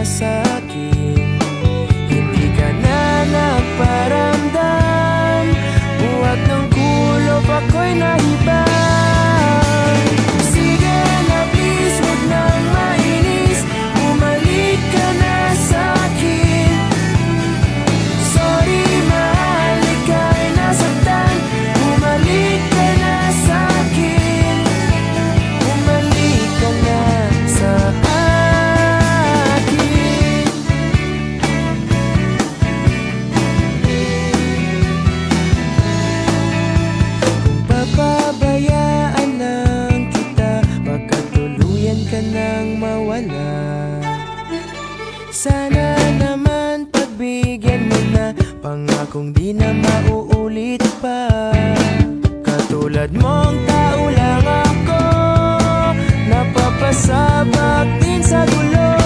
sa'kin. Hindi ka na nagparamdam, buhat ng kulop ako'y nahibang. Sige na please, huwag nang mainis, bumalik ka na sa'kin. Sorry mahal, ika'y nasaktan, bumalik ka na sa'kin. Bumalik ka na sa akin. Kung papabayaan lang kita, baka tuluyan ka nang mawala. Sana naman pagbigyan mo na, pangakong di na mauulit pa. Katulad mong tao lang ako, napapasabak din sa gulo.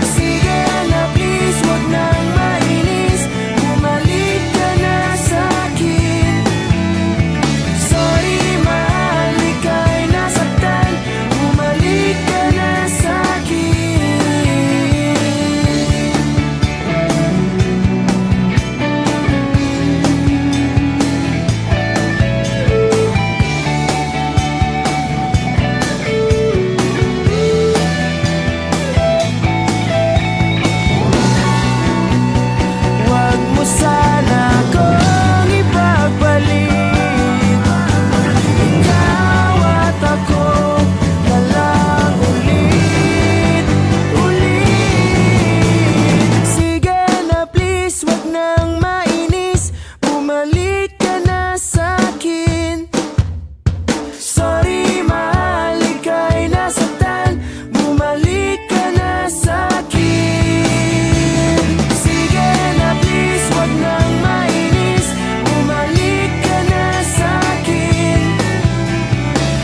Sige na please, huwag nang mainis, bumalik ka na sa'kin. Sorry mahal, ika'y nasaktan, bumalik ka na sa'kin. Huwag mo sana akong ipagpalit, ikaw at ako na lang ulit, ulit. Sige na please, huwag nang mainis, bumalik ka na sa'kin. Sorry mahal, ika'y nasaktan, bumalik ka na sa'kin. Sige na please, huwag nang mainis, bumalik ka na sa'kin.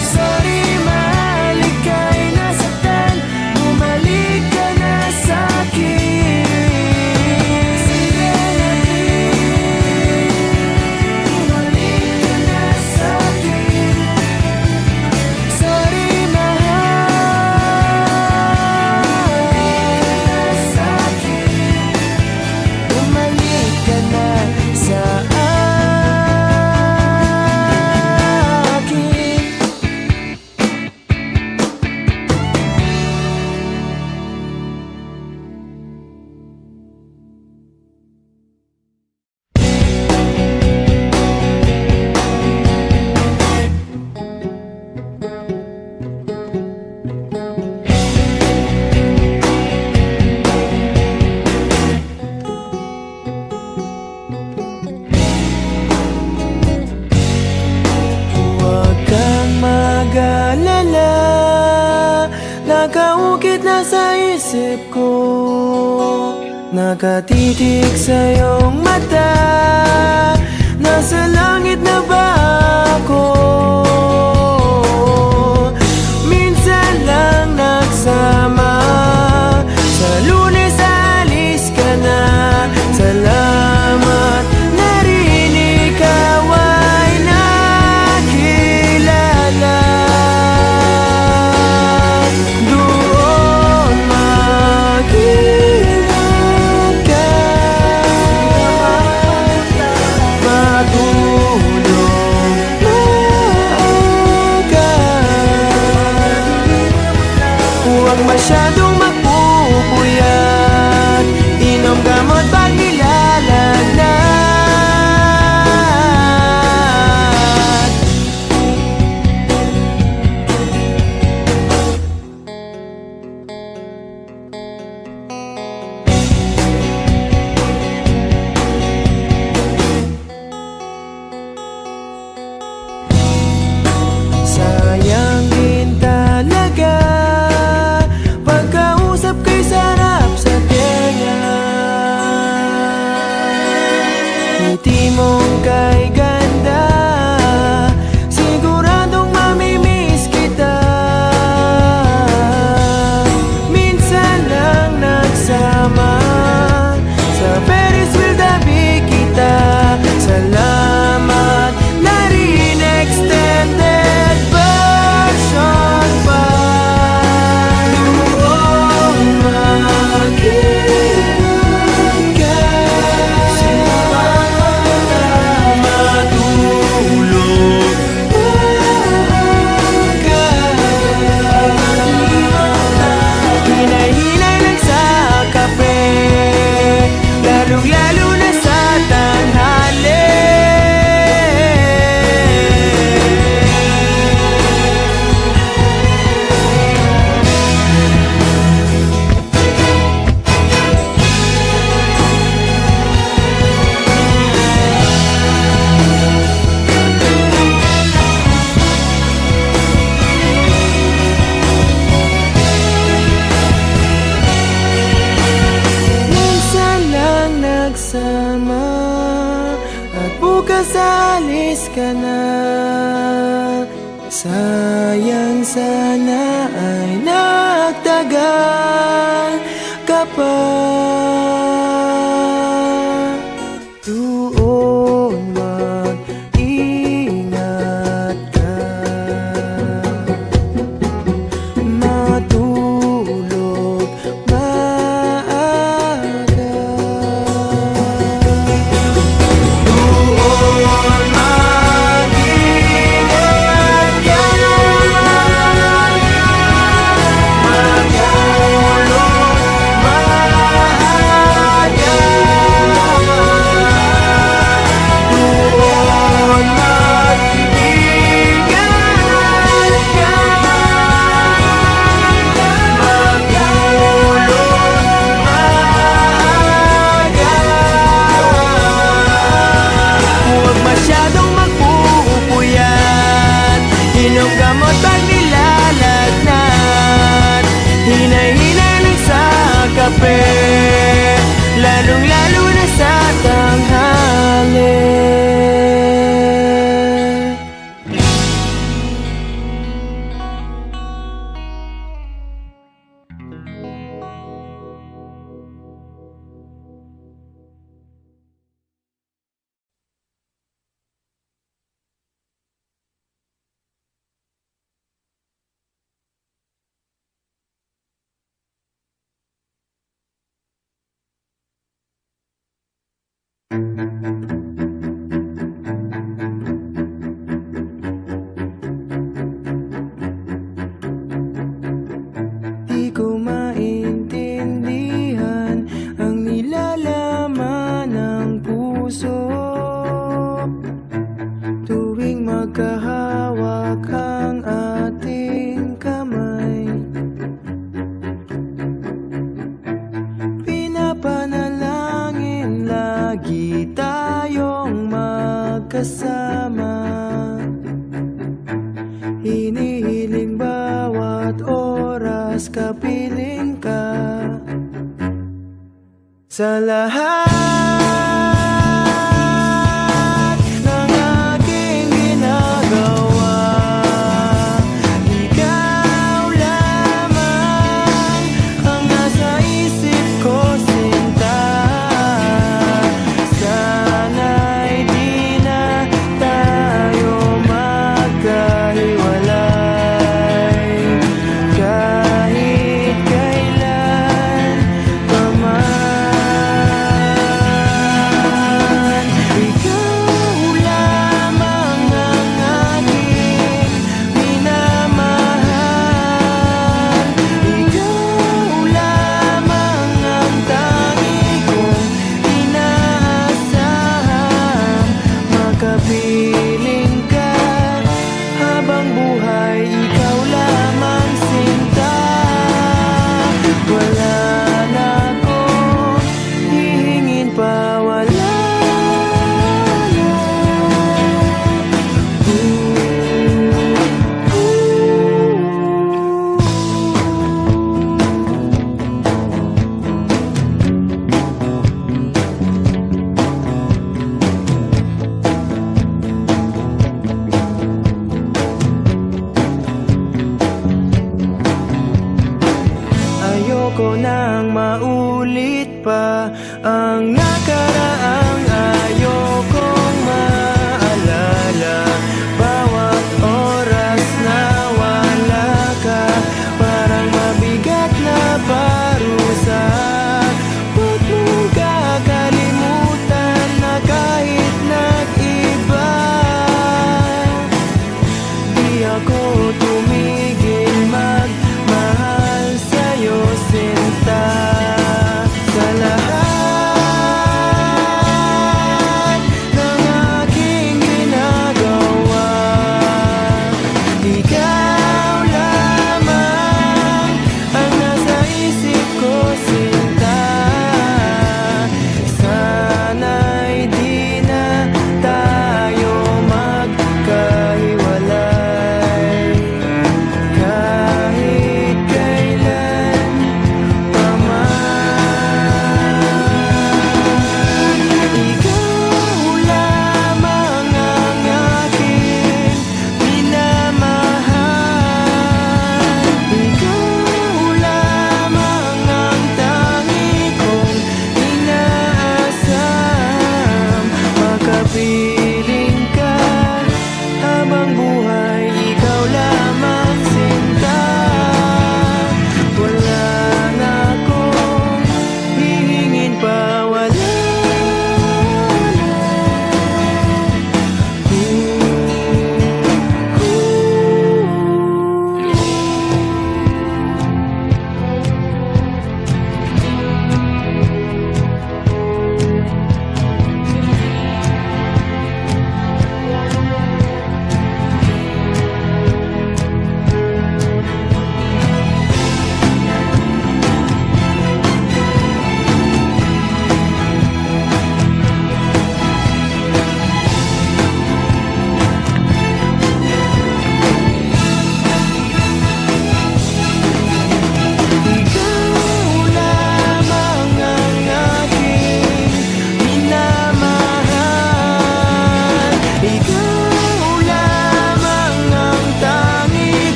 Sorry mahal, ika'y nasaktan, bumalik ka na sa'kin. Sige na please, bumalik ka na sa'kin. Sorry mahal, sa'kin, bumalik ka na sa akin. Huwag kang mag-alala, nakaukit na sa isip ko, nakatitig sa iyong mata. Nasa langit na ba ako? Minsan lang nagsama, sa Lunes alis ka na. Salamat na rin ikaw ay nakilala. Doon mag-ingat ka, matulog maaga. Huwag masyadong magpupuyat, inom gamot pag nilalagnat. Sayang din talaga, pagkausap kay sarap sa alis ka na. Sayang sana ay nagtagal ka pa. Doon mag-ingat ka, matulog maaga. Doon mag-ingat ka, matulog maaga. Doon mag-ingat ka, matulog maaga. Huwag masyadong magpupuyat, inom gamot pag nilalagnat, hinay-hinay lang sa kape, lalong-lalo na sa tanghali. Di ko maintindihan ang nilalaman ng puso tuwing magkahawak ang ating kamay. Pinapanalangin lagi tayong magkasama, hinihiling bawat oras kapiling ka. Sa lahat ng aking ginagawa, ikaw lamang ang nasa isip ko, sinta. Sana'y di na tayo magkahiwalay kahit kailan pa man. Ikaw lamang ang aking minamahal, ikaw lamang ang tangi kong inaasahan. Makapiling ka habang buhay, ikaw lamang, sinta. Wala na akong hihingin pa, wala na. Ayoko nang maulit pa ang nakaraang ayokong maalala. Bawat oras na wala ka, parang mabigat na parusa. Huwag mong kakalimutan na kahit nag-iba, di ako tumigil magmahal sa'yo, sinta. Sa lahat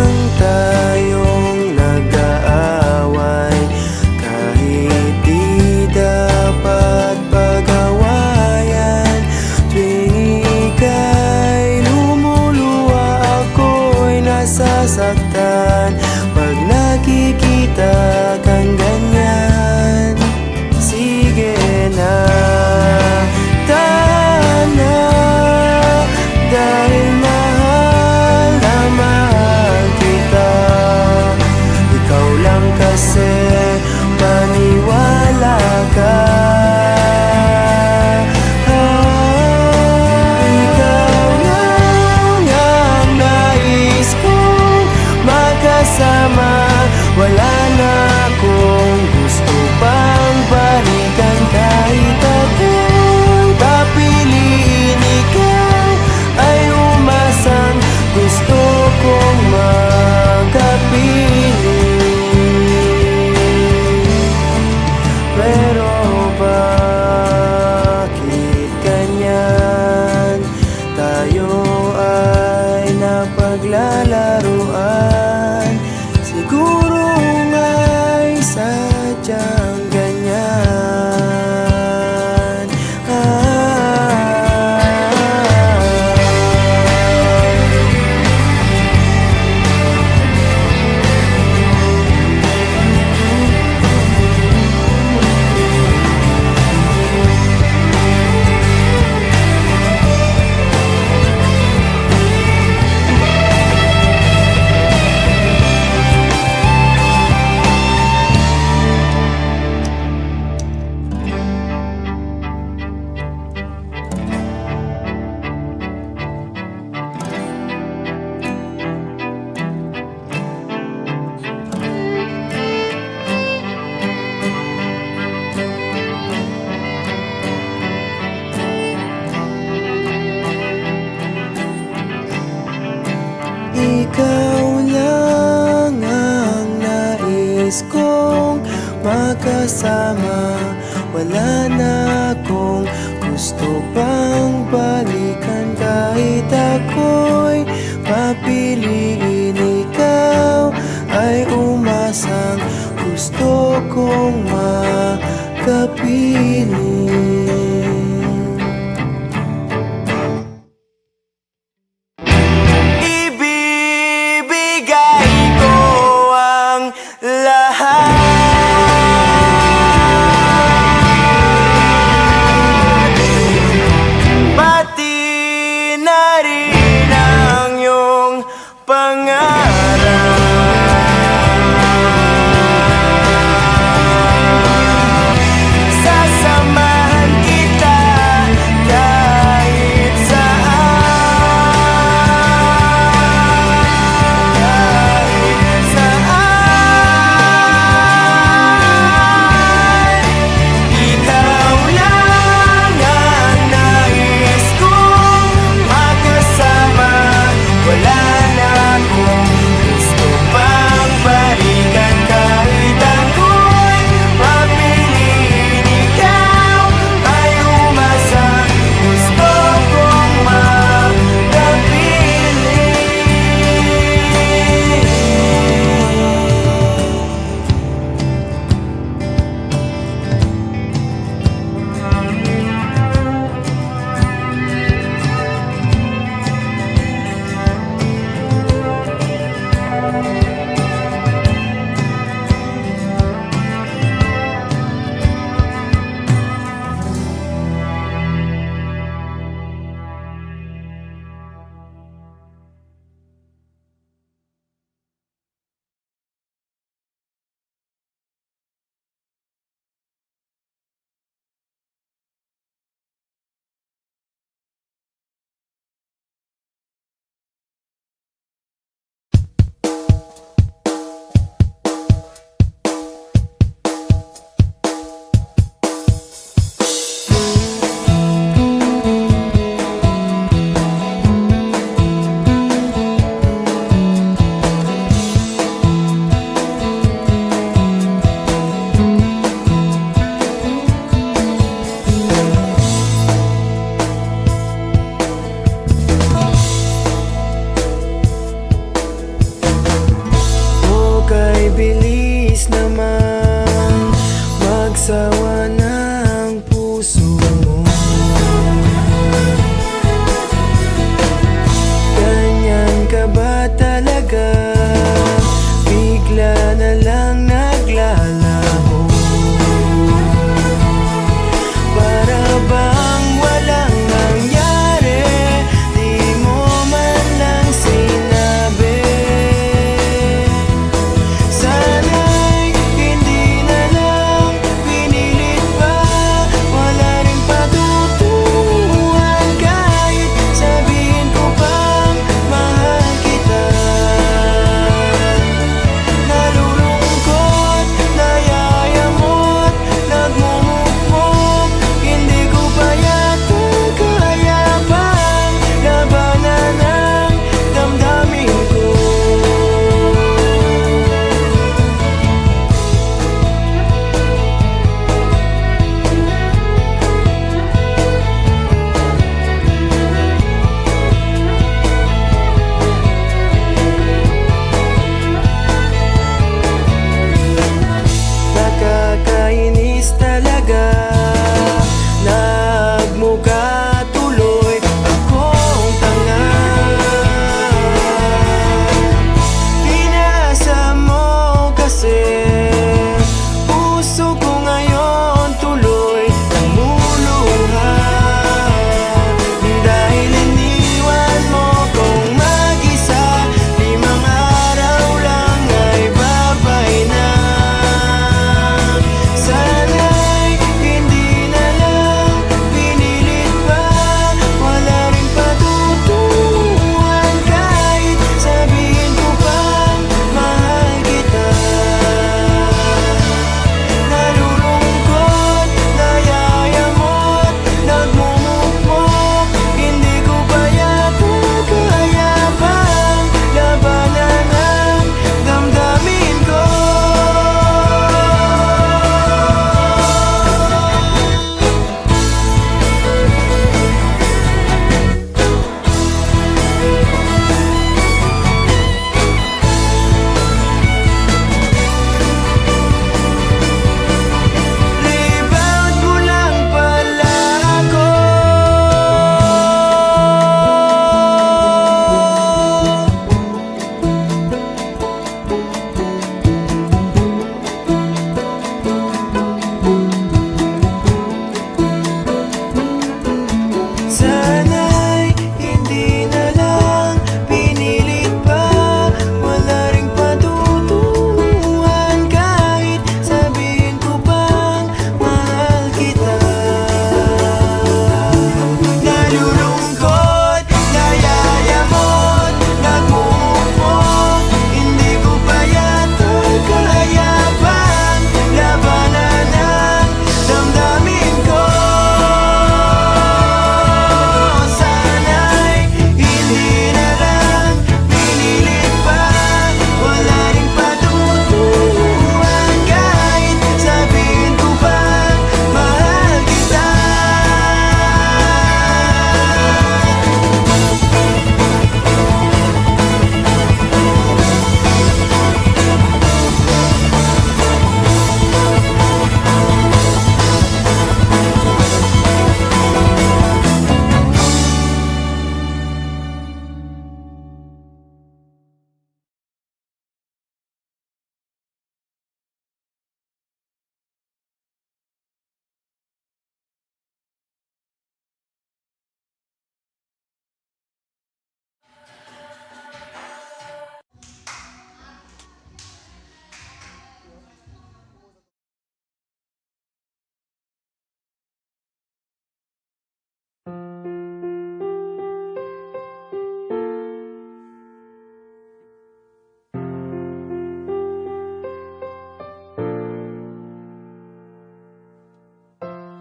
lang tayong nag-aaway, kahit di dapat pag-awayan. Tuwing ika'y lumuluwa, ako'y nasasaktan pag nakikita kang ganyan. Sige na, tana, dahil mahal na mahal kita. Ikaw lang kasi, maniwala ka. Ikaw lang ang nais kong makasama. Wala na akong gusto pang balikan, kahit ako'y papiliin, ikaw ay umasang gusto kong makapiling. Pero bakit ganyan? Tayo ay napaglalaruan. Siguro nga'y sadyang ganyan. Ikaw lang ang nais kong makasama. Wala na akong gusto pang balikan, kahit ako'y papiliin, ikaw ay umasang gusto kong makapiling. Ibibigay ko ang lahat, pati na rin ang iyong pangarap. Sasamahan kita kahit saan, kahit saan. Ikaw lang ang nais kong makasama. Wala na akong gusto pang balikan, kahit ako'y papiliin, ikaw ay umasang gusto kong ay bilis naman magsawa ng puso mo. Ganyan ka ba talaga? Bigla na lang naglalaho. Para bang walang nangyari, di mo man lang sinabi. Sana'y hindi na lang pinilit pa, wala rin patutuhan kahit sabihin ko pang mahal kita. Nalulungkot, nayayamot, nagmumukmok, hindi ko pa yata kaya pang labanan ang damdamin ko. Nakakainis talaga, nagmukha tuloy akong tanga. Pinaasa mo kasi puso ko ngayon tuloy namuluha. Dahil iniwan mo kong mag-isa, 5 araw lang ay babay na. Sana'y hindi na lang pinilit pa, wala rin patutuhan kahit sabihin ko pang mahal kita. Nalulungkot, nayayamot, nagmumukmok, hindi ko pa yata kaya pang labanan ang damdamin ko. Rebound mo lang pala ako. Sana'y hindi na lang pinilit pa, wala ring patutuhan kahit sabihin ko pang mahal kita. Nalulungkot, nayayamot, nagmumukmok, hindi ko pa yata kaya pang labanan ang damdamin ko. Sana'y hindi na lang pinilit pa, wala ring patutuhan kahit sabihin ko pang mahal kita.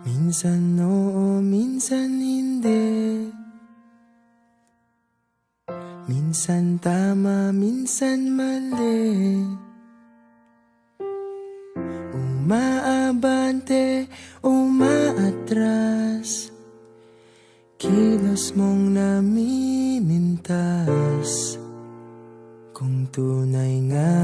Minsan oo, minsan hindi. Minsan tama, minsan mali. Umaabante, umaatras, kilos mong namimintas. Kung tunay nga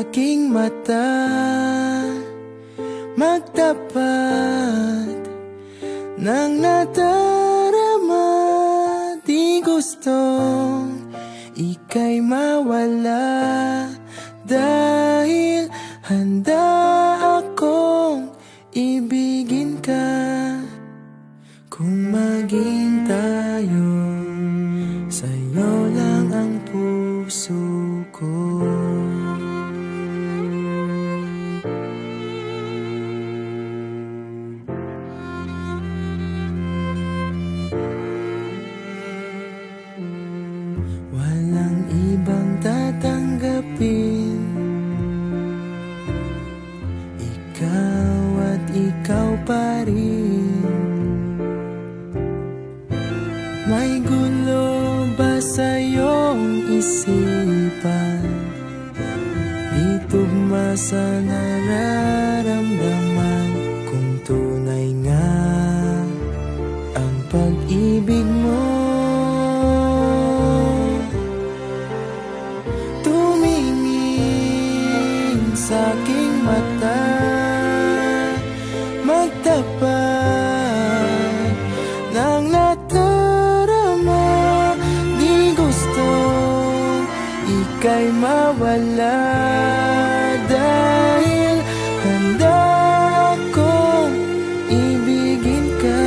aking mata, magtapat ng nadarama. Di gustong ika'y mawala, dahil handa akong ibigin ka. Kung maging tayo, sa'yo lang ang puso ko. Walang ibang tatanggapin, ikaw at ikaw pa rin. May gulo ba sa iyong isipan? Di tugma sa nararamdaman. Kung tunay nga ang pag-ibig mo, tumingin sa aking mata, magtapat ng nadarama. Di gustong ika'y mawala, dahil handa akong ibigin ka.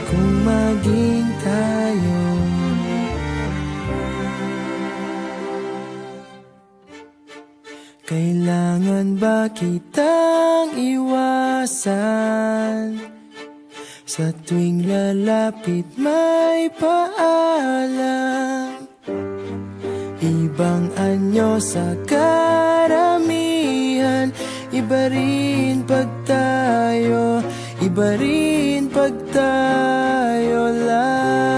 Kung maging tayo, kailangan ba kitang iwasan? Sa tuwing lalapit may paalam, ibang anyo sa karamihan. Iba rin pag tayo, iba rin pag tayo lang.